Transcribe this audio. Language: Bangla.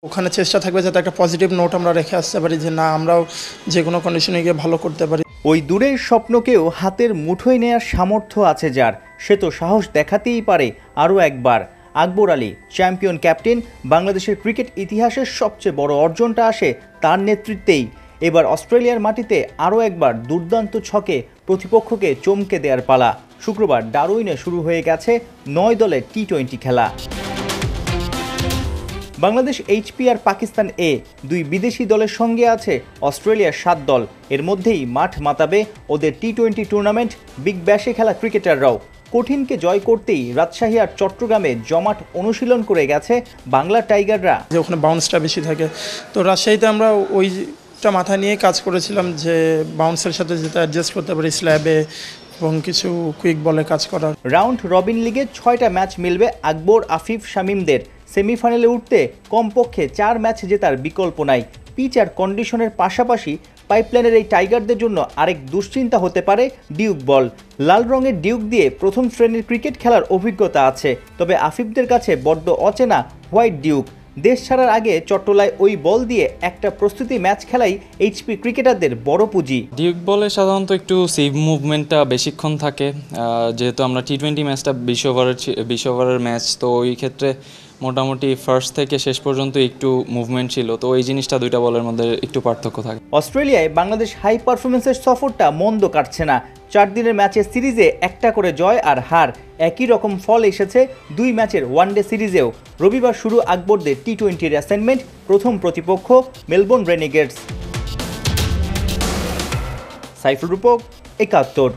ওখানে চেষ্টা থাকবে যাতে একটা পজিটিভ নোট আমরা রেখে আসতে পারি, যে না আমরাও যে কোনো কন্ডিশনে গিয়ে ভালো করতে পারি। ওই দূরের স্বপ্নকেও হাতের মুঠোয় নেয়ার সামর্থ্য আছে যার, সে তো সাহস দেখাতেই পারে আরও একবার। আকবর আলী চ্যাম্পিয়ন ক্যাপ্টেন, বাংলাদেশের ক্রিকেট ইতিহাসের সবচেয়ে বড় অর্জনটা আসে তার নেতৃত্বেই। এবার অস্ট্রেলিয়ার মাটিতে আরও একবার দুর্দান্ত ছকে প্রতিপক্ষকে চমকে দেওয়ার পালা। শুক্রবার ডারউইনে শুরু হয়ে গেছে 9 দলের টি-20 খেলা। বাংলাদেশ এইচপি আর পাকিস্তান এ, দুই বিদেশি দলের সঙ্গে আছে অস্ট্রেলিয়ার 7 দল। এর মধ্যেই মাঠ মাতাবে ওদের টি-20 টুর্নামেন্ট বিগ ব্যাশে খেলা ক্রিকেটাররাও। কঠিনকে জয় করতেই রাজশাহী আর চট্টগ্রামে জমাট অনুশীলন করে গেছে বাংলা টাইগাররা। যে ওখানে বাউন্সটা বেশি থাকে, তো রাজশাহীতে আমরা ওইটা মাথায় নিয়ে কাজ করেছিলাম যে বাউন্সের সাথে যেটা অ্যাডজাস্ট করতে পারি স্ল্যাবে এবং কিছু কুইক বলে কাজ করার। রাউন্ড রবিন লিগে 6টা ম্যাচ মিলবে আকবর, আফিফ, শামীমদের। সেমিফাইনালে উঠতে কমপক্ষে 4 ম্যাচ জেতার বিকল্প নাই। পিচ আর কন্ডিশনের পাশাপাশি পাইপলাইনের এই টাইগারদের জন্য আরেক দুশ্চিন্তা হতে পারে ডিউক বল। লাল রঙের ডিউক দিয়ে প্রথম শ্রেণীর ক্রিকেট খেলার অভিজ্ঞতা আছে, তবে আফিফদের কাছে বড্ড অচেনা হোয়াইট ডিউক। দেশ ছাড়ার আগে চট্টলায় ওই বল দিয়ে একটা প্রস্তুতি ম্যাচ খেলাই এইচপি ক্রিকেটারদের বড় পুঁজি। ডিউক বলে সাধারণত একটু সেভ মুভমেন্টটা বেশিক্ষণ থাকে, যেহেতু আমরা টি-20 ম্যাচটা 20 ওভারের ম্যাচ, তো ওই ক্ষেত্রে মোটামুটি ফার্স্ট থেকে শেষ পর্যন্ত একটু মুভমেন্ট ছিল, তো এই জিনিসটা দুইটা বলের মধ্যে একটু পার্থক্য থাকে। অস্ট্রেলিয়ায় বাংলাদেশ হাই পারফরমেন্সের সফরটা মন্দ কাটছে না। 4 দিনের ম্যাচের সিরিজে একটা করে জয় আর হার, একই রকম ফল এসেছে 2 ম্যাচের ওয়ানডে সিরিজেও। রবিবার শুরু আকবরদের টি-20 অ্যাসাইনমেন্ট, প্রথম প্রতিপক্ষ মেলবোর্ন রেনিগেডস। সাইফুল রূপক, 71।